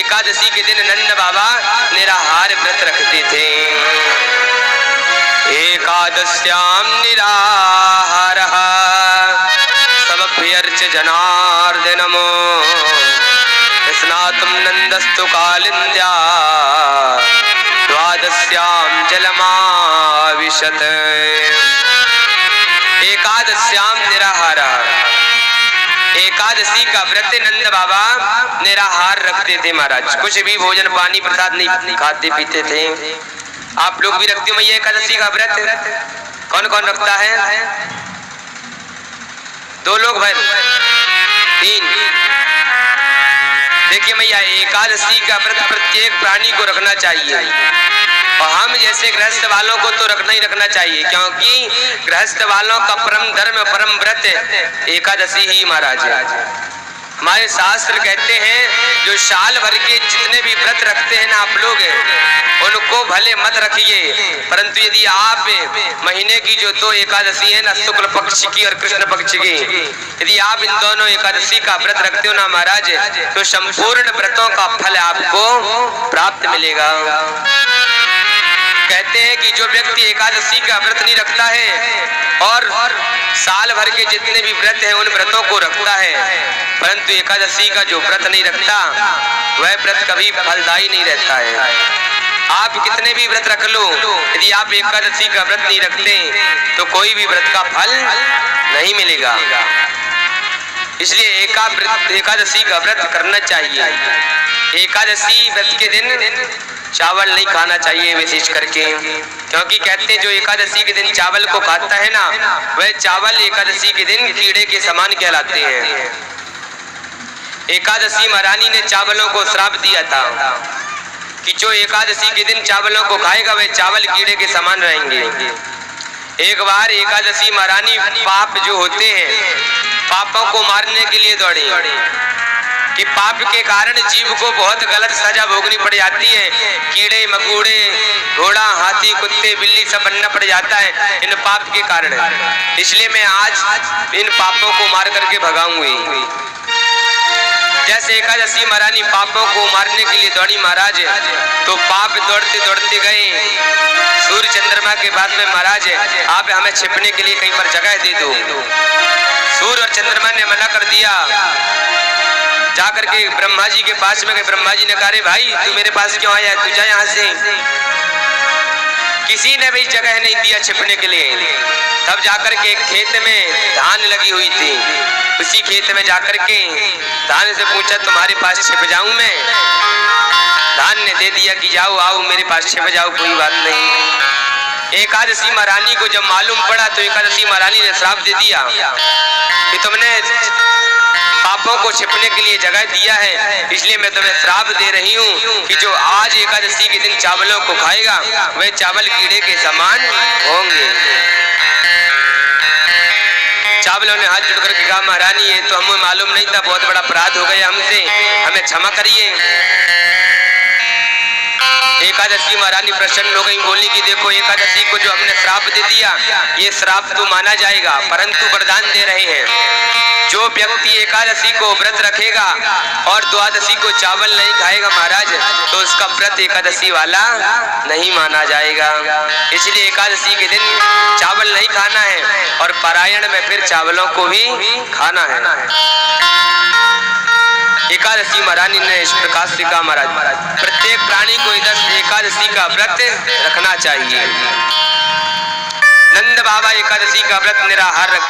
एकादशी के दिन नंद बाबा निराहार व्रत रखते थे। एकादश्याम निराहारः समभ्यर्च्य जनार्दनमो स्नातुं नंदस्तु कालिन्द्या द्वादश्याम जलमाविशत। एकादश्याम निराहारः, एकादशी का व्रत नंद बाबा निराहार रखते थे महाराज। कुछ भी भोजन पानी प्रसाद नहीं खाते पीते थे। आप लोग भी रखते हो मैया एकादशी का व्रत? कौन कौन रखता है? 2 लोग भाई, 3। देखिए मैया, एकादशी का व्रत प्रत्येक प्राणी को रखना चाहिए और हम जैसे गृहस्थ वालों को तो रखना ही रखना चाहिए, क्योंकि गृहस्थ वालों का परम धर्म परम व्रत एकादशी ही महाराज है। हमारे शास्त्र कहते हैं जो साल भर के जितने भी व्रत रखते हैं ना आप लोग, उनको भले मत रखिए, परंतु यदि आप महीने की जो 2 एकादशी है ना, शुक्ल पक्ष की और कृष्ण पक्ष की, यदि आप इन दोनों एकादशी का व्रत रखते हो ना महाराज, तो संपूर्ण व्रतों का फल आपको प्राप्त मिलेगा। कहते हैं कि जो व्यक्ति एकादशी का व्रत नहीं रखता है और साल भर के जितने भी व्रत हैं उन व्रतों को रखता है, परंतु एकादशी का जो व्रत नहीं रखता वह व्रत कभी फलदायी नहीं रहता है। आप कितने भी व्रत रख लो, यदि आप एकादशी का व्रत नहीं रखते तो कोई भी व्रत का फल नहीं मिलेगा। इसलिए एकादशी का व्रत करना चाहिए। एकादशी व्रत के दिन चावल नहीं खाना चाहिए विशेष करके, क्योंकि कहते हैं जो एकादशी के दिन चावल को खाता है ना, वह चावल एकादशी के दिन कीड़े के समान कहलाते हैं। एकादशी महारानी ने चावलों को श्राप दिया था कि जो एकादशी के दिन चावलों को खाएगा वह चावल कीड़े के समान रहेंगे। एक बार एकादशी महारानी पाप जो होते हैं, पापों को मारने के लिए दौड़ी कि पाप के कारण जीव को बहुत गलत सजा भोगनी पड़ जाती है। कीड़े मकोड़े, घोड़ा, हाथी, कुत्ते, बिल्ली सब बनना पड़ जाता है इन पाप के कारण। इसलिए मैं आज इन पापों को मार करके भगाऊंगी। जैसे एकादशी महारानी पापों को मारने के लिए दौड़ी महाराज, तो पाप दौड़ते दौड़ते गए सूर्य चंद्रमा के बाद में महाराज आप हमें छिपने के लिए कहीं पर जगह दे दो। सूर्य और चंद्रमा ने मना कर दिया। जाकर के ब्रह्मा जी के पास में गए। ब्रह्मा जी ने कहा, भाई तू मेरे पास क्यों आया, तू जा यहाँ से। किसी ने भी जगह नहीं दिया छिपने के लिए। तब जाकर के खेत में धान लगी हुई थी, उसी खेत में जाकर के धान से पूछा तुम्हारे पास छिप जाऊं मैं? धान ने दे दिया कि जाओ आओ मेरे पास छिप जाओ, कोई बात नहीं। एकादशी महारानी को जब मालूम पड़ा तो एकादशी महारानी ने श्राप दे दिया कि तुमने पापों को छिपने के लिए जगह दिया है, इसलिए मैं तुम्हें श्राप दे रही हूँ कि जो आज एकादशी के दिन चावलों को खाएगा वह चावल कीड़े के समान होंगे। चावलों ने हाथ जोड़ करके कहा, महारानी ये तो हमें मालूम नहीं था, बहुत बड़ा अपराध हो गया हमसे, हमें क्षमा करिए। एकादशी महारानी प्रसन्न हो गई, बोली कि देखो एकादशी को जो हमने श्राप दे दिया ये श्राप तो माना जाएगा, परंतु वरदान दे रहे हैं जो व्यक्ति एकादशी को व्रत रखेगा और द्वादशी को चावल नहीं खाएगा महाराज, तो उसका व्रत एकादशी वाला नहीं माना जाएगा। इसलिए एकादशी के दिन चावल नहीं खाना है और पारायण में फिर चावलों को भी खाना है। एकादशी महारानी ने इस प्रकार से कहा, महाराज प्रत्येक प्राणी को एकादशी का व्रत रखना चाहिए। नंद बाबा एकादशी का व्रत निराहार